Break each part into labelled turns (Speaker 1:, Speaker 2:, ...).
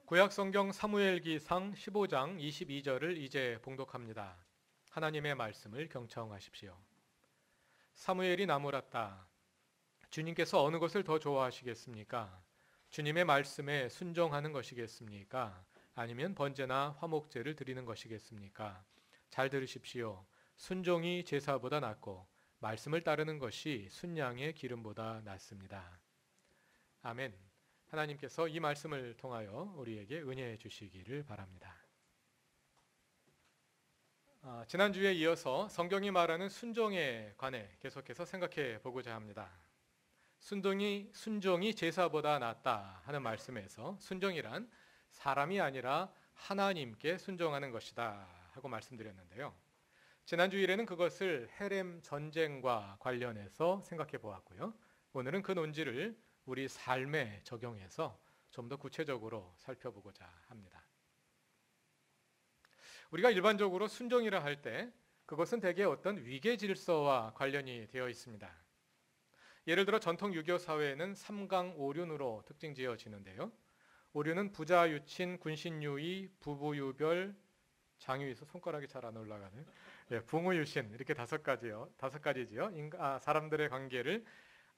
Speaker 1: 구약성경 사무엘기상 15장 22절을 이제 봉독합니다. 하나님의 말씀을 경청하십시오. 사무엘이 나무랐다. 주님께서 어느 것을 더 좋아하시겠습니까? 주님의 말씀에 순종하는 것이겠습니까? 아니면 번제나 화목제를 드리는 것이겠습니까? 잘 들으십시오. 순종이 제사보다 낫고 말씀을 따르는 것이 순양의 기름보다 낫습니다. 아멘. 하나님께서 이 말씀을 통하여 우리에게 은혜해 주시기를 바랍니다. 지난주에 이어서 성경이 말하는 순종에 관해 계속해서 생각해 보고자 합니다. 순종이 제사보다 낫다 하는 말씀에서 순종이란 사람이 아니라 하나님께 순종하는 것이다 하고 말씀드렸는데요. 지난 주일에는 그것을 헤렘 전쟁과 관련해서 생각해 보았고요. 오늘은 그 논지를 우리 삶에 적용해서 좀 더 구체적으로 살펴보고자 합니다. 우리가 일반적으로 순종이라 할 때 그것은 대개 어떤 위계 질서와 관련이 되어 있습니다. 예를 들어 전통 유교 사회에는 삼강오륜으로 특징 지어지는데요. 오륜은 부자 유친, 군신 유의, 부부 유별, 장유에서 손가락이 잘 안 올라가네요. 부모 유신 이렇게 다섯 가지지요. 사람들의 관계를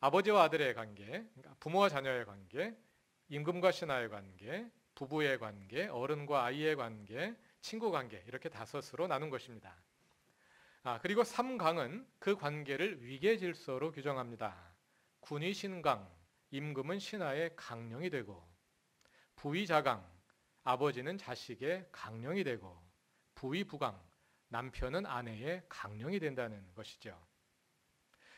Speaker 1: 아버지와 아들의 관계, 그러니까 부모와 자녀의 관계, 임금과 신하의 관계, 부부의 관계, 어른과 아이의 관계, 친구 관계 이렇게 다섯으로 나눈 것입니다. 그리고 삼강은 그 관계를 위계 질서로 규정합니다. 군이 신강, 임금은 신하의 강령이 되고, 부위 자강, 아버지는 자식의 강령이 되고, 부위 부강, 남편은 아내의 강령이 된다는 것이죠.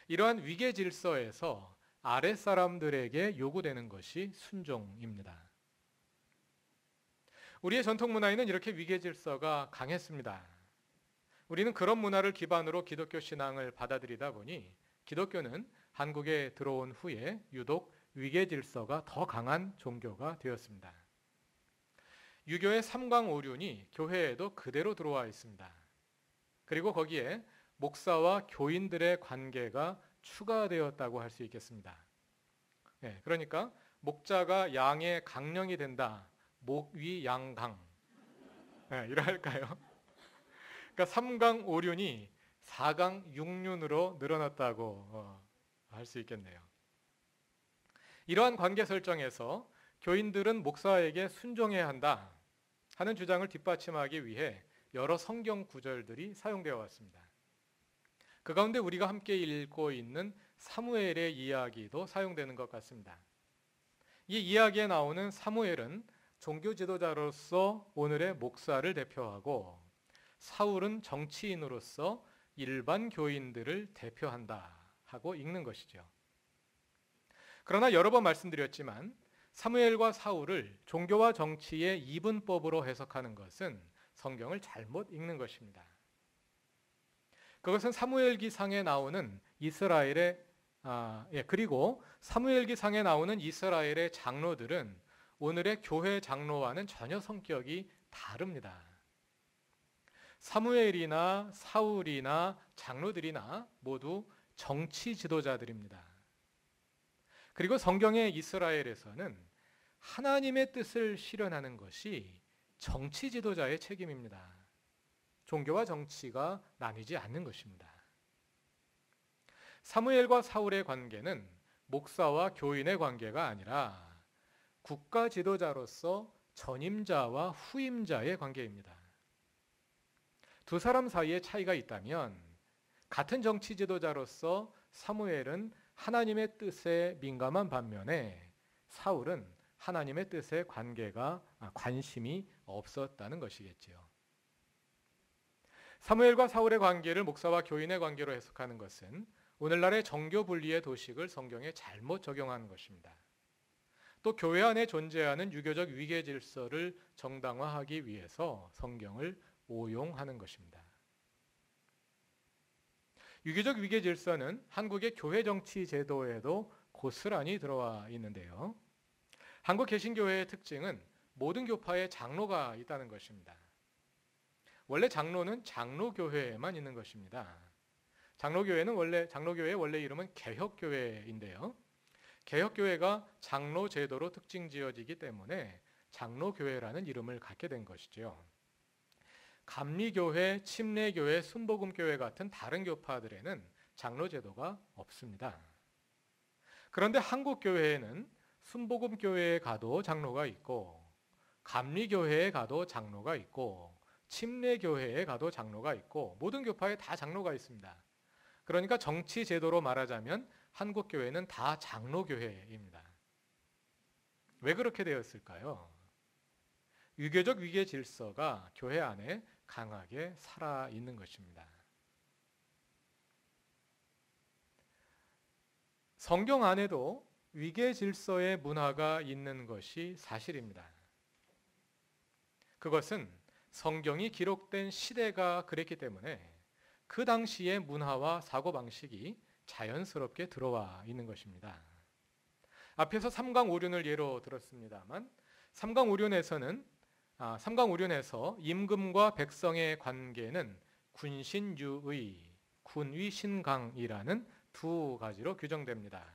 Speaker 1: 이러한 위계 질서에서 아랫사람들에게 요구되는 것이 순종입니다. 우리의 전통 문화에는 이렇게 위계 질서가 강했습니다. 우리는 그런 문화를 기반으로 기독교 신앙을 받아들이다 보니 기독교는 한국에 들어온 후에 유독 위계 질서가 더 강한 종교가 되었습니다. 유교의 삼강오륜이 교회에도 그대로 들어와 있습니다. 그리고 거기에 목사와 교인들의 관계가 추가되었다고 할 수 있겠습니다. 그러니까 목자가 양의 강령이 된다. 목위 양강. 이럴까요? 그러니까 삼강오륜이 사강육륜으로 늘어났다고 할 수 있겠네요. 이러한 관계 설정에서 교인들은 목사에게 순종해야 한다 하는 주장을 뒷받침하기 위해 여러 성경 구절들이 사용되어 왔습니다. 그 가운데 우리가 함께 읽고 있는 사무엘의 이야기도 사용되는 것 같습니다. 이 이야기에 나오는 사무엘은 종교 지도자로서 오늘의 목사를 대표하고, 사울은 정치인으로서 일반 교인들을 대표한다 하고 읽는 것이죠. 그러나 여러 번 말씀드렸지만 사무엘과 사울을 종교와 정치의 이분법으로 해석하는 것은 성경을 잘못 읽는 것입니다. 그것은 사무엘기상에 나오는 그리고 사무엘기상에 나오는 이스라엘의 장로들은 오늘의 교회 장로와는 전혀 성격이 다릅니다. 사무엘이나 사울이나 장로들이나 모두 정치 지도자들입니다. 그리고 성경의 이스라엘에서는 하나님의 뜻을 실현하는 것이 정치 지도자의 책임입니다. 종교와 정치가 나뉘지 않는 것입니다. 사무엘과 사울의 관계는 목사와 교인의 관계가 아니라 국가 지도자로서 전임자와 후임자의 관계입니다. 두 사람 사이에 차이가 있다면 같은 정치 지도자로서 사무엘은 하나님의 뜻에 민감한 반면에 사울은 하나님의 뜻에 관심이 없었다는 것이겠지요. 사무엘과 사울의 관계를 목사와 교인의 관계로 해석하는 것은 오늘날의 정교 분리의 도식을 성경에 잘못 적용하는 것입니다. 또 교회 안에 존재하는 유교적 위계 질서를 정당화하기 위해서 성경을 오용하는 것입니다. 유교적 위계 질서는 한국의 교회 정치 제도에도 고스란히 들어와 있는데요. 한국 개신교회의 특징은 모든 교파에 장로가 있다는 것입니다. 원래 장로는 장로교회에만 있는 것입니다. 장로교회의 원래 이름은 개혁교회인데요. 개혁교회가 장로 제도로 특징 지어지기 때문에 장로교회라는 이름을 갖게 된 것이죠. 감리교회, 침례교회, 순복음교회 같은 다른 교파들에는 장로제도가 없습니다. 그런데 한국교회에는 순복음교회에 가도 장로가 있고, 감리교회에 가도 장로가 있고, 침례교회에 가도 장로가 있고, 모든 교파에 다 장로가 있습니다. 그러니까 정치 제도로 말하자면 한국교회는 다 장로교회입니다. 왜 그렇게 되었을까요? 유교적 위계 질서가 교회 안에 강하게 살아있는 것입니다. 성경 안에도 위계 질서의 문화가 있는 것이 사실입니다. 그것은 성경이 기록된 시대가 그랬기 때문에 그 당시의 문화와 사고방식이 자연스럽게 들어와 있는 것입니다. 앞에서 삼강오륜을 예로 들었습니다만 삼강오륜에서 임금과 백성의 관계는 군신유의, 군위신강이라는 두 가지로 규정됩니다.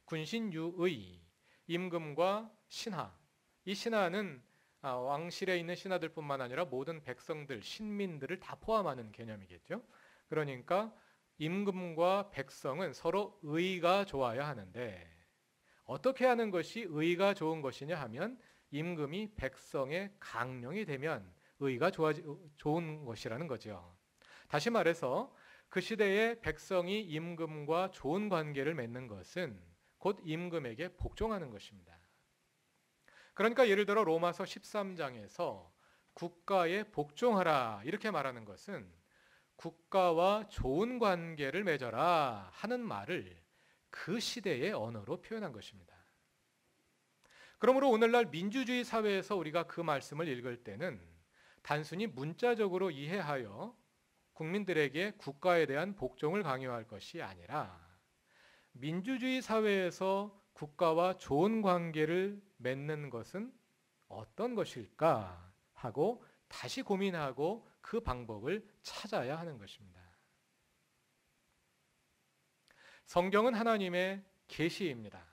Speaker 1: 군신유의, 임금과 신하. 이 신하는 왕실에 있는 신하들뿐만 아니라 모든 백성들, 신민들을 다 포함하는 개념이겠죠. 그러니까 임금과 백성은 서로 의가 좋아야 하는데 어떻게 하는 것이 의가 좋은 것이냐 하면 임금이 백성의 강령이 되면 의가 좋은 것이라는 거죠. 다시 말해서 그 시대의 백성이 임금과 좋은 관계를 맺는 것은 곧 임금에게 복종하는 것입니다. 그러니까 예를 들어 로마서 13장에서 국가에 복종하라 이렇게 말하는 것은 국가와 좋은 관계를 맺어라 하는 말을 그 시대의 언어로 표현한 것입니다. 그러므로 오늘날 민주주의 사회에서 우리가 그 말씀을 읽을 때는 단순히 문자적으로 이해하여 국민들에게 국가에 대한 복종을 강요할 것이 아니라 민주주의 사회에서 국가와 좋은 관계를 맺는 것은 어떤 것일까 하고 다시 고민하고 그 방법을 찾아야 하는 것입니다. 성경은 하나님의 계시입니다.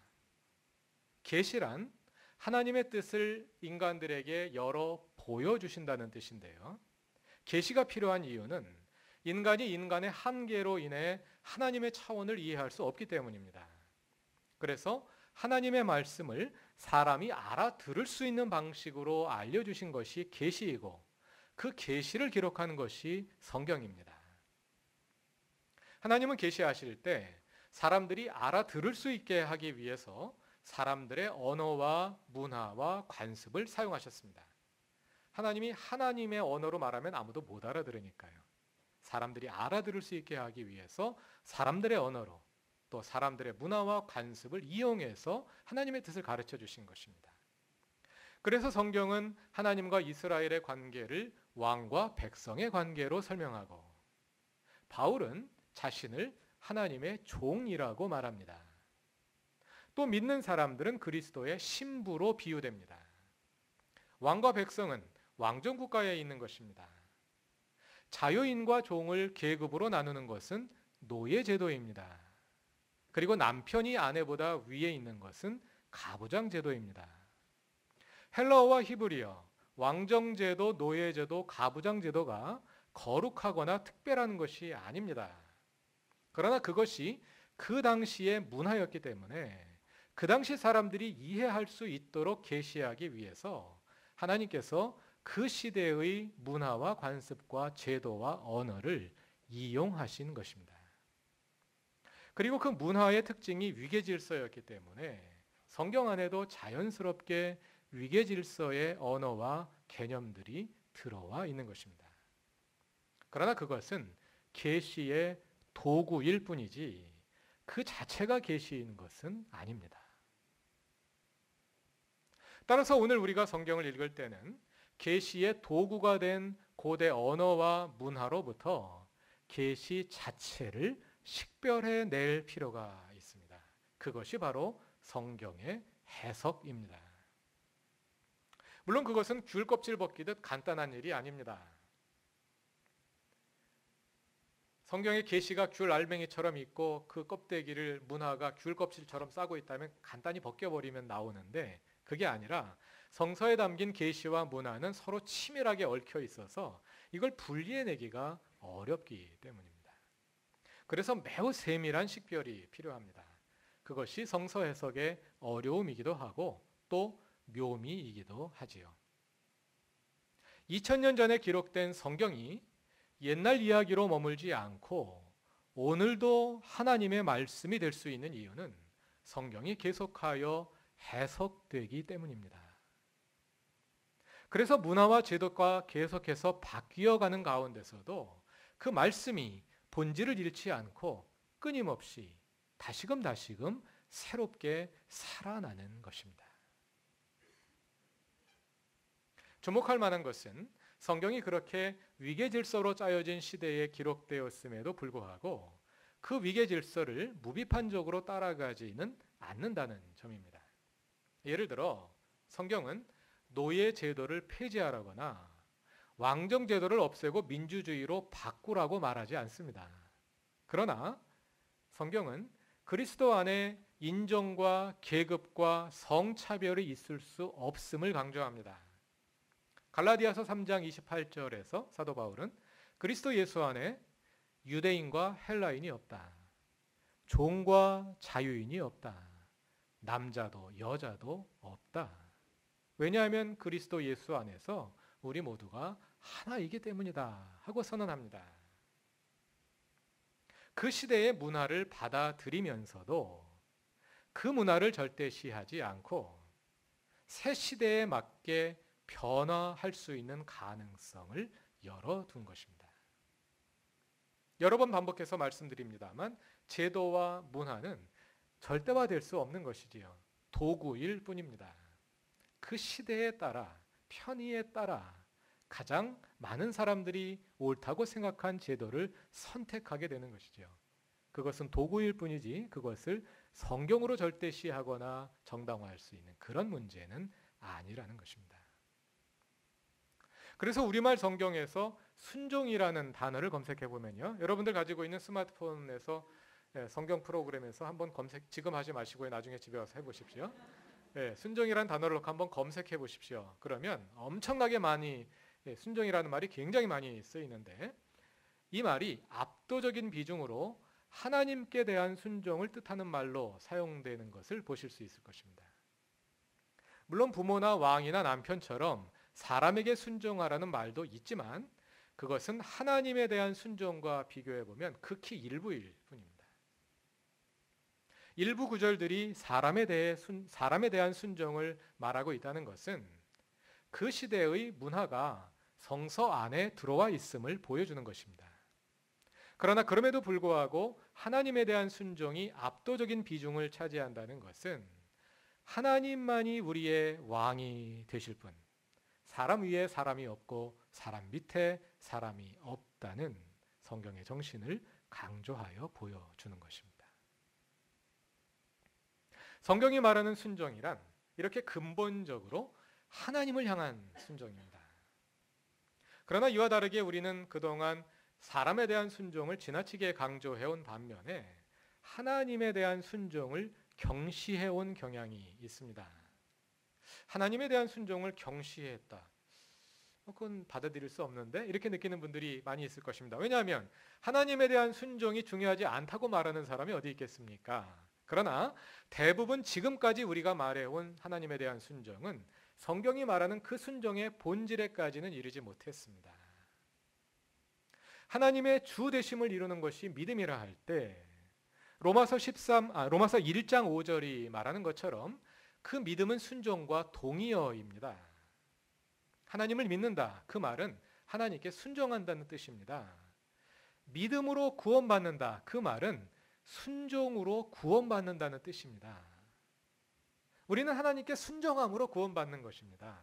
Speaker 1: 계시란 하나님의 뜻을 인간들에게 열어 보여주신다는 뜻인데요. 계시가 필요한 이유는 인간이 인간의 한계로 인해 하나님의 차원을 이해할 수 없기 때문입니다. 그래서 하나님의 말씀을 사람이 알아들을 수 있는 방식으로 알려주신 것이 계시이고 그 계시를 기록하는 것이 성경입니다. 하나님은 계시하실 때 사람들이 알아들을 수 있게 하기 위해서 사람들의 언어와 문화와 관습을 사용하셨습니다. 하나님이 하나님의 언어로 말하면 아무도 못 알아들으니까요. 사람들이 알아들을 수 있게 하기 위해서 사람들의 언어로 또 사람들의 문화와 관습을 이용해서 하나님의 뜻을 가르쳐 주신 것입니다. 그래서 성경은 하나님과 이스라엘의 관계를 왕과 백성의 관계로 설명하고 바울은 자신을 하나님의 종이라고 말합니다. 또 믿는 사람들은 그리스도의 신부로 비유됩니다. 왕과 백성은 왕정 국가에 있는 것입니다. 자유인과 종을 계급으로 나누는 것은 노예 제도입니다. 그리고 남편이 아내보다 위에 있는 것은 가부장 제도입니다. 헬라어와 히브리어, 왕정 제도, 노예 제도, 가부장 제도가 거룩하거나 특별한 것이 아닙니다. 그러나 그것이 그 당시의 문화였기 때문에 그 당시 사람들이 이해할 수 있도록 계시하기 위해서 하나님께서 그 시대의 문화와 관습과 제도와 언어를 이용하신 것입니다. 그리고 그 문화의 특징이 위계질서였기 때문에 성경 안에도 자연스럽게 위계질서의 언어와 개념들이 들어와 있는 것입니다. 그러나 그것은 계시의 도구일 뿐이지 그 자체가 계시인 것은 아닙니다. 따라서 오늘 우리가 성경을 읽을 때는 계시의 도구가 된 고대 언어와 문화로부터 계시 자체를 식별해낼 필요가 있습니다. 그것이 바로 성경의 해석입니다. 물론 그것은 귤 껍질 벗기듯 간단한 일이 아닙니다. 성경의 계시가 귤 알맹이처럼 있고 그 껍데기를 문화가 귤 껍질처럼 싸고 있다면 간단히 벗겨버리면 나오는데 그게 아니라 성서에 담긴 계시와 문화는 서로 치밀하게 얽혀 있어서 이걸 분리해내기가 어렵기 때문입니다. 그래서 매우 세밀한 식별이 필요합니다. 그것이 성서 해석의 어려움이기도 하고 또 묘미이기도 하지요. 2000년 전에 기록된 성경이 옛날 이야기로 머물지 않고 오늘도 하나님의 말씀이 될 수 있는 이유는 성경이 계속하여 해석되기 때문입니다. 그래서 문화와 제도가 계속해서 바뀌어가는 가운데서도 그 말씀이 본질을 잃지 않고 끊임없이 다시금 새롭게 살아나는 것입니다. 주목할 만한 것은 성경이 그렇게 위계질서로 짜여진 시대에 기록되었음에도 불구하고 그 위계질서를 무비판적으로 따라가지는 않는다는 점입니다. 예를 들어 성경은 노예 제도를 폐지하라거나 왕정 제도를 없애고 민주주의로 바꾸라고 말하지 않습니다. 그러나 성경은 그리스도 안에 인종과 계급과 성차별이 있을 수 없음을 강조합니다. 갈라디아서 3장 28절에서 사도 바울은 그리스도 예수 안에 유대인과 헬라인이 없다. 종과 자유인이 없다. 남자도 여자도 없다. 왜냐하면 그리스도 예수 안에서 우리 모두가 하나이기 때문이다 하고 선언합니다. 그 시대의 문화를 받아들이면서도 그 문화를 절대시하지 않고 새 시대에 맞게 변화할 수 있는 가능성을 열어둔 것입니다. 여러 번 반복해서 말씀드립니다만 제도와 문화는 절대화될 수 없는 것이지요. 도구일 뿐입니다. 그 시대에 따라 편의에 따라 가장 많은 사람들이 옳다고 생각한 제도를 선택하게 되는 것이죠. 그것은 도구일 뿐이지 그것을 성경으로 절대시하거나 정당화할 수 있는 그런 문제는 아니라는 것입니다. 그래서 우리말 성경에서 순종이라는 단어를 검색해 보면요. 여러분들 가지고 있는 스마트폰에서 성경 프로그램에서 한번 지금 하지 마시고요. 나중에 집에 와서 해보십시오. 순종이라는 단어를 넣고 한번 검색해 보십시오. 그러면 엄청나게 많이 순종이라는 말이 굉장히 많이 쓰이는데 이 말이 압도적인 비중으로 하나님께 대한 순종을 뜻하는 말로 사용되는 것을 보실 수 있을 것입니다. 물론 부모나 왕이나 남편처럼 사람에게 순종하라는 말도 있지만 그것은 하나님에 대한 순종과 비교해 보면 극히 일부일 뿐입니다. 일부 구절들이 사람에 대한 순종을 말하고 있다는 것은 그 시대의 문화가 성서 안에 들어와 있음을 보여주는 것입니다. 그러나 그럼에도 불구하고 하나님에 대한 순종이 압도적인 비중을 차지한다는 것은 하나님만이 우리의 왕이 되실 분, 사람 위에 사람이 없고 사람 밑에 사람이 없다는 성경의 정신을 강조하여 보여주는 것입니다. 성경이 말하는 순종이란 이렇게 근본적으로 하나님을 향한 순종입니다. 그러나 이와 다르게 우리는 그동안 사람에 대한 순종을 지나치게 강조해온 반면에 하나님에 대한 순종을 경시해온 경향이 있습니다. 하나님에 대한 순종을 경시했다. 그건 받아들일 수 없는데 이렇게 느끼는 분들이 많이 있을 것입니다. 왜냐하면 하나님에 대한 순종이 중요하지 않다고 말하는 사람이 어디 있겠습니까? 그러나 대부분 지금까지 우리가 말해온 하나님에 대한 순종은 성경이 말하는 그 순종의 본질에까지는 이르지 못했습니다. 하나님의 주 되심을 이루는 것이 믿음이라 할 때 로마서 1장 5절이 말하는 것처럼 그 믿음은 순종과 동의어입니다. 하나님을 믿는다. 그 말은 하나님께 순종한다는 뜻입니다. 믿음으로 구원받는다. 그 말은 순종으로 구원받는다는 뜻입니다. 우리는 하나님께 순종함으로 구원받는 것입니다.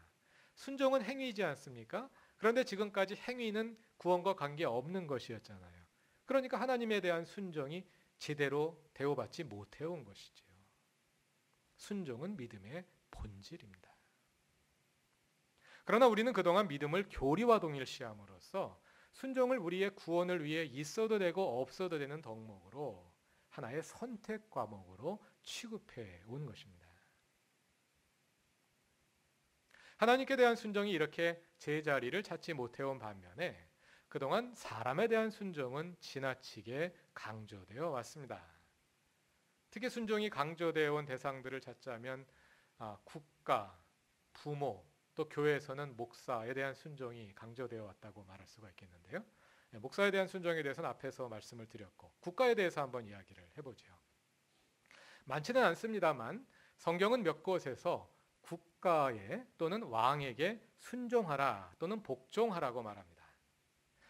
Speaker 1: 순종은 행위이지 않습니까? 그런데 지금까지 행위는 구원과 관계없는 것이었잖아요. 그러니까 하나님에 대한 순종이 제대로 대우받지 못해온 것이지요. 순종은 믿음의 본질입니다. 그러나 우리는 그동안 믿음을 교리와 동일시함으로써 순종을 우리의 구원을 위해 있어도 되고 없어도 되는 덕목으로 하나의 선택 과목으로 취급해 온 것입니다. 하나님께 대한 순종이 이렇게 제자리를 찾지 못해온 반면에 그동안 사람에 대한 순종은 지나치게 강조되어 왔습니다. 특히 순종이 강조되어 온 대상들을 찾자면 국가, 부모, 또 교회에서는 목사에 대한 순종이 강조되어 왔다고 말할 수가 있겠는데요. 목사에 대한 순종에 대해서는 앞에서 말씀을 드렸고, 국가에 대해서 한번 이야기를 해보죠. 많지는 않습니다만 성경은 몇 곳에서 국가에 또는 왕에게 순종하라 또는 복종하라고 말합니다.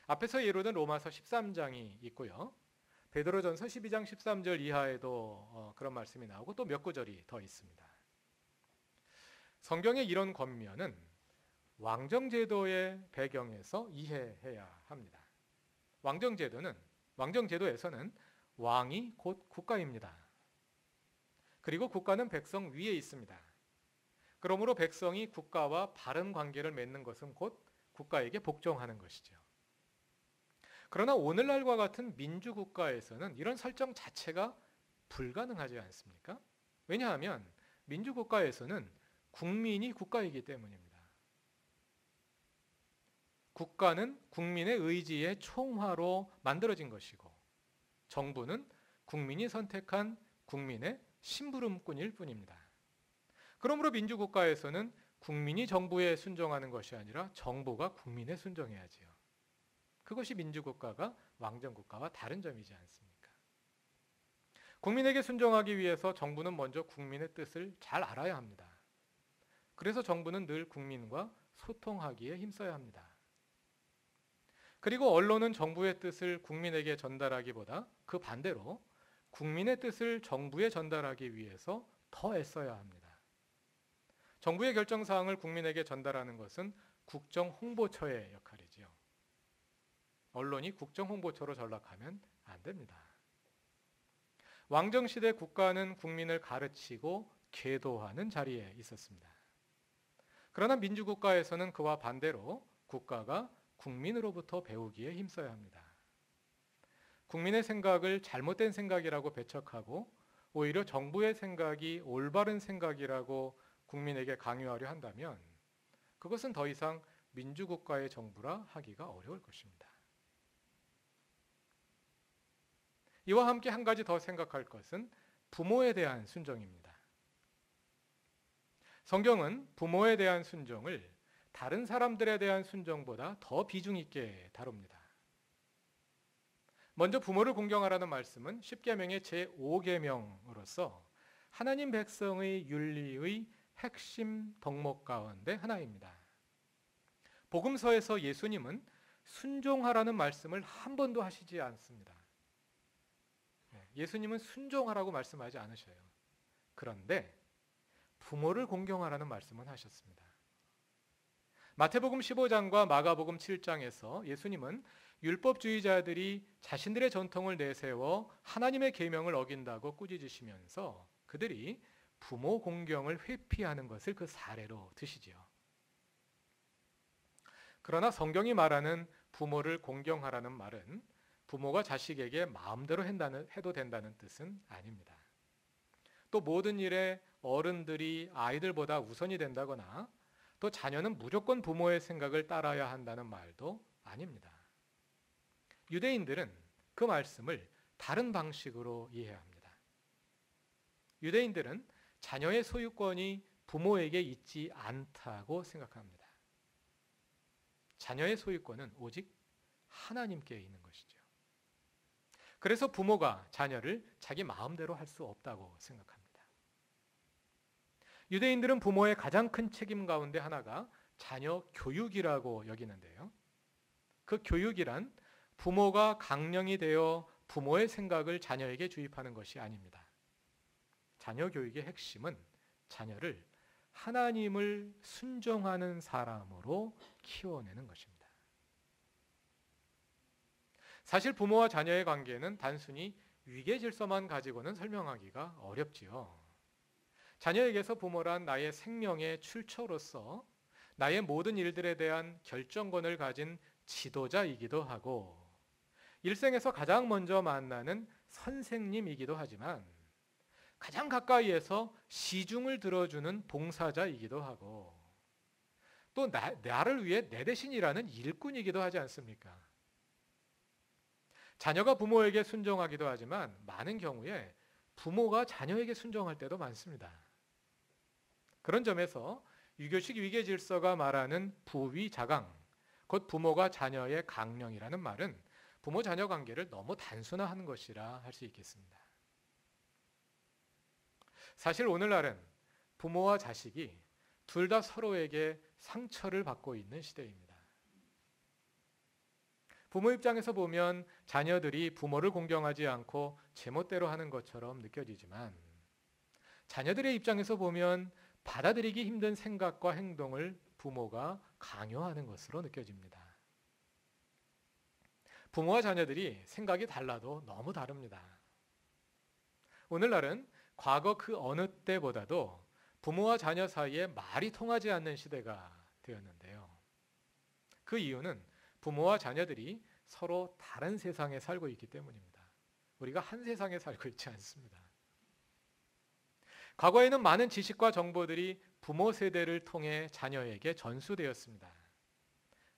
Speaker 1: 앞에서 예로든 로마서 13장이 있고요. 베드로전서 12장 13절 이하에도 그런 말씀이 나오고 또 몇 구절이 더 있습니다. 성경의 이런 권면은 왕정제도의 배경에서 이해해야 합니다. 왕정제도에서는 왕이 곧 국가입니다. 그리고 국가는 백성 위에 있습니다. 그러므로 백성이 국가와 바른 관계를 맺는 것은 곧 국가에게 복종하는 것이죠. 그러나 오늘날과 같은 민주국가에서는 이런 설정 자체가 불가능하지 않습니까? 왜냐하면 민주국가에서는 국민이 국가이기 때문입니다. 국가는 국민의 의지의 총화로 만들어진 것이고 정부는 국민이 선택한 국민의 심부름꾼일 뿐입니다. 그러므로 민주국가에서는 국민이 정부에 순종하는 것이 아니라 정부가 국민에 순종해야지요. 그것이 민주국가가 왕정국가와 다른 점이지 않습니까? 국민에게 순종하기 위해서 정부는 먼저 국민의 뜻을 잘 알아야 합니다. 그래서 정부는 늘 국민과 소통하기에 힘써야 합니다. 그리고 언론은 정부의 뜻을 국민에게 전달하기보다 그 반대로 국민의 뜻을 정부에 전달하기 위해서 더 애써야 합니다. 정부의 결정사항을 국민에게 전달하는 것은 국정홍보처의 역할이지요. 언론이 국정홍보처로 전락하면 안 됩니다. 왕정시대 국가는 국민을 가르치고 계도하는 자리에 있었습니다. 그러나 민주국가에서는 그와 반대로 국가가 국민으로부터 배우기에 힘써야 합니다. 국민의 생각을 잘못된 생각이라고 배척하고 오히려 정부의 생각이 올바른 생각이라고 국민에게 강요하려 한다면 그것은 더 이상 민주국가의 정부라 하기가 어려울 것입니다. 이와 함께 한 가지 더 생각할 것은 부모에 대한 순종입니다. 성경은 부모에 대한 순종을 다른 사람들에 대한 순종보다 더 비중 있게 다룹니다. 먼저 부모를 공경하라는 말씀은 십계명의 제5계명으로서 하나님 백성의 윤리의 핵심 덕목 가운데 하나입니다. 복음서에서 예수님은 순종하라는 말씀을 한 번도 하시지 않습니다. 예수님은 순종하라고 말씀하지 않으셔요. 그런데 부모를 공경하라는 말씀은 하셨습니다. 마태복음 15장과 마가복음 7장에서 예수님은 율법주의자들이 자신들의 전통을 내세워 하나님의 계명을 어긴다고 꾸짖으시면서 그들이 부모 공경을 회피하는 것을 그 사례로 드시지요. 그러나 성경이 말하는 부모를 공경하라는 말은 부모가 자식에게 마음대로 해도 된다는 뜻은 아닙니다. 또 모든 일에 어른들이 아이들보다 우선이 된다거나 또 자녀는 무조건 부모의 생각을 따라야 한다는 말도 아닙니다. 유대인들은 그 말씀을 다른 방식으로 이해합니다. 유대인들은 자녀의 소유권이 부모에게 있지 않다고 생각합니다. 자녀의 소유권은 오직 하나님께 있는 것이죠. 그래서 부모가 자녀를 자기 마음대로 할 수 없다고 생각합니다. 유대인들은 부모의 가장 큰 책임 가운데 하나가 자녀 교육이라고 여기는데요. 그 교육이란 부모가 강령이 되어 부모의 생각을 자녀에게 주입하는 것이 아닙니다. 자녀 교육의 핵심은 자녀를 하나님을 순종하는 사람으로 키워내는 것입니다. 사실 부모와 자녀의 관계는 단순히 위계 질서만 가지고는 설명하기가 어렵지요. 자녀에게서 부모란 나의 생명의 출처로서 나의 모든 일들에 대한 결정권을 가진 지도자이기도 하고 일생에서 가장 먼저 만나는 선생님이기도 하지만 가장 가까이에서 시중을 들어주는 봉사자이기도 하고 또 나를 위해 내 대신 일하는 일꾼이기도 하지 않습니까? 자녀가 부모에게 순종하기도 하지만 많은 경우에 부모가 자녀에게 순종할 때도 많습니다. 그런 점에서 유교식 위계 질서가 말하는 부위자강, 곧 부모가 자녀의 강령이라는 말은 부모 자녀 관계를 너무 단순화하는 것이라 할 수 있겠습니다. 사실 오늘날은 부모와 자식이 둘 다 서로에게 상처를 받고 있는 시대입니다. 부모 입장에서 보면 자녀들이 부모를 공경하지 않고 제멋대로 하는 것처럼 느껴지지만 자녀들의 입장에서 보면 받아들이기 힘든 생각과 행동을 부모가 강요하는 것으로 느껴집니다. 부모와 자녀들이 생각이 달라도 너무 다릅니다. 오늘날은 과거 그 어느 때보다도 부모와 자녀 사이에 말이 통하지 않는 시대가 되었는데요. 그 이유는 부모와 자녀들이 서로 다른 세상에 살고 있기 때문입니다. 우리가 한 세상에 살고 있지 않습니다. 과거에는 많은 지식과 정보들이 부모 세대를 통해 자녀에게 전수되었습니다.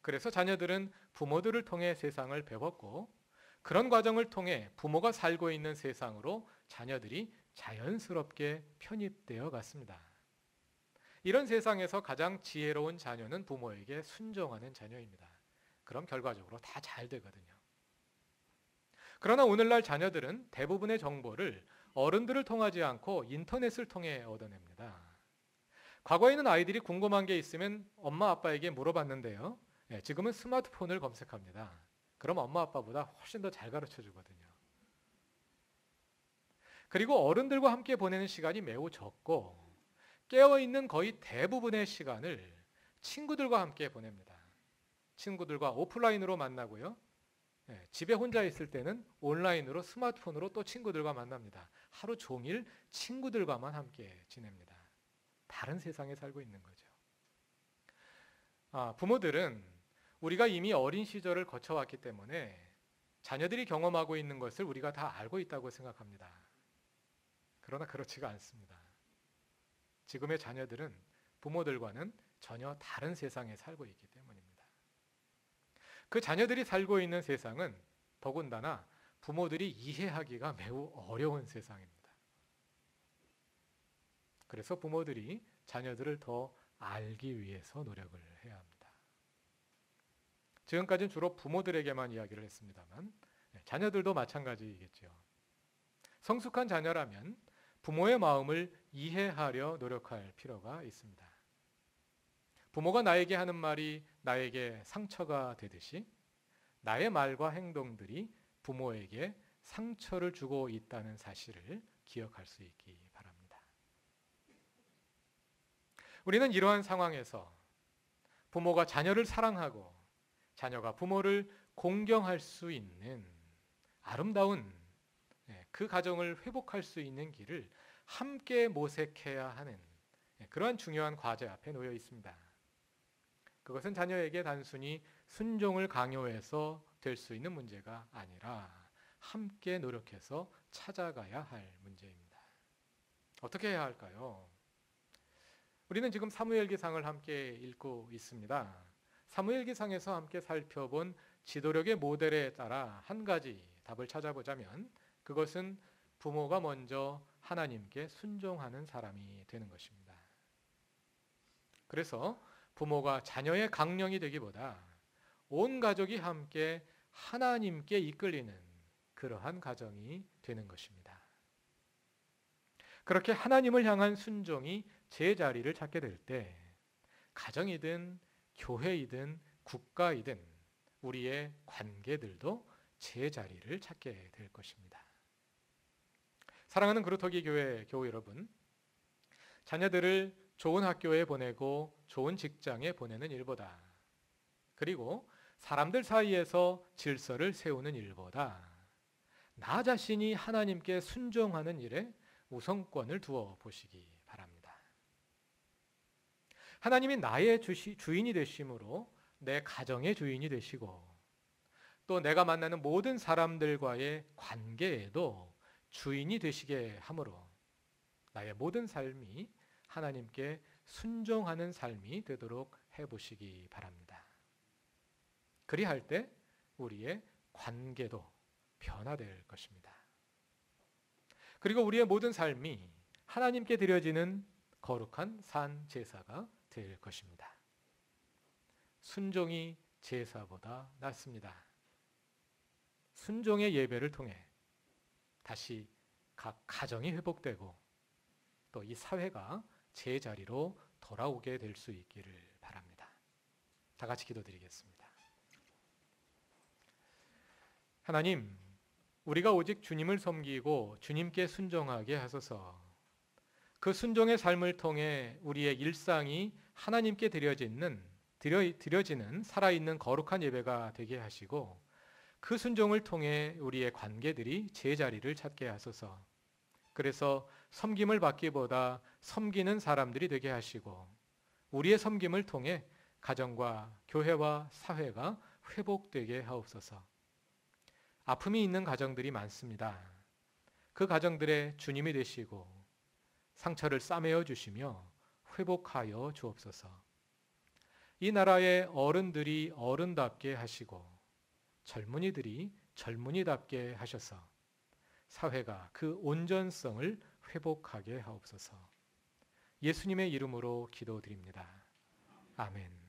Speaker 1: 그래서 자녀들은 부모들을 통해 세상을 배웠고 그런 과정을 통해 부모가 살고 있는 세상으로 자녀들이 자연스럽게 편입되어 갔습니다. 이런 세상에서 가장 지혜로운 자녀는 부모에게 순종하는 자녀입니다. 그럼 결과적으로 다 잘 되거든요. 그러나 오늘날 자녀들은 대부분의 정보를 어른들을 통하지 않고 인터넷을 통해 얻어냅니다. 과거에는 아이들이 궁금한 게 있으면 엄마 아빠에게 물어봤는데요. 지금은 스마트폰을 검색합니다. 그럼 엄마 아빠보다 훨씬 더 잘 가르쳐 주거든요. 그리고 어른들과 함께 보내는 시간이 매우 적고 깨어있는 거의 대부분의 시간을 친구들과 함께 보냅니다. 친구들과 오프라인으로 만나고요. 집에 혼자 있을 때는 온라인으로 스마트폰으로 또 친구들과 만납니다. 하루 종일 친구들과만 함께 지냅니다. 다른 세상에 살고 있는 거죠. 부모들은 우리가 이미 어린 시절을 거쳐왔기 때문에 자녀들이 경험하고 있는 것을 우리가 다 알고 있다고 생각합니다. 그러나 그렇지가 않습니다. 지금의 자녀들은 부모들과는 전혀 다른 세상에 살고 있기 때문입니다. 그 자녀들이 살고 있는 세상은 더군다나 부모들이 이해하기가 매우 어려운 세상입니다. 그래서 부모들이 자녀들을 더 알기 위해서 노력을 해야 합니다. 지금까지는 주로 부모들에게만 이야기를 했습니다만 자녀들도 마찬가지이겠죠. 성숙한 자녀라면 부모의 마음을 이해하려 노력할 필요가 있습니다. 부모가 나에게 하는 말이 나에게 상처가 되듯이 나의 말과 행동들이 부모에게 상처를 주고 있다는 사실을 기억할 수 있기 바랍니다. 우리는 이러한 상황에서 부모가 자녀를 사랑하고 자녀가 부모를 공경할 수 있는 아름다운 그 가정을 회복할 수 있는 길을 함께 모색해야 하는 그러한 중요한 과제 앞에 놓여 있습니다. 그것은 자녀에게 단순히 순종을 강요해서 될 수 있는 문제가 아니라 함께 노력해서 찾아가야 할 문제입니다. 어떻게 해야 할까요? 우리는 지금 사무엘기상을 함께 읽고 있습니다. 사무엘기상에서 함께 살펴본 지도력의 모델에 따라 한 가지 답을 찾아보자면 그것은 부모가 먼저 하나님께 순종하는 사람이 되는 것입니다. 그래서 부모가 자녀의 강령이 되기보다 온 가족이 함께 하나님께 이끌리는 그러한 가정이 되는 것입니다. 그렇게 하나님을 향한 순종이 제자리를 찾게 될 때 가정이든 교회이든 국가이든 우리의 관계들도 제자리를 찾게 될 것입니다. 사랑하는 그루터기 교회 교우 여러분, 자녀들을 좋은 학교에 보내고 좋은 직장에 보내는 일보다 그리고 사람들 사이에서 질서를 세우는 일보다 나 자신이 하나님께 순종하는 일에 우선권을 두어 보시기 바랍니다. 하나님이 나의 주인이 되심으로 내 가정의 주인이 되시고 또 내가 만나는 모든 사람들과의 관계에도 주인이 되시게 함으로 나의 모든 삶이 하나님께 순종하는 삶이 되도록 해보시기 바랍니다. 그리할 때 우리의 관계도 변화될 것입니다. 그리고 우리의 모든 삶이 하나님께 드려지는 거룩한 산 제사가 될 것입니다. 순종이 제사보다 낫습니다. 순종의 예배를 통해 다시 각 가정이 회복되고 또 이 사회가 제자리로 돌아오게 될 수 있기를 바랍니다. 다 같이 기도드리겠습니다. 하나님, 우리가 오직 주님을 섬기고 주님께 순종하게 하소서. 그 순종의 삶을 통해 우리의 일상이 하나님께 드려지는 살아있는 거룩한 예배가 되게 하시고 그 순종을 통해 우리의 관계들이 제자리를 찾게 하소서. 그래서 섬김을 받기보다 섬기는 사람들이 되게 하시고 우리의 섬김을 통해 가정과 교회와 사회가 회복되게 하옵소서. 아픔이 있는 가정들이 많습니다. 그 가정들의 주님이 되시고 상처를 싸매어 주시며 회복하여 주옵소서. 이 나라의 어른들이 어른답게 하시고 젊은이들이 젊은이답게 하셔서 사회가 그 온전성을 회복하게 하옵소서. 예수님의 이름으로 기도드립니다. 아멘.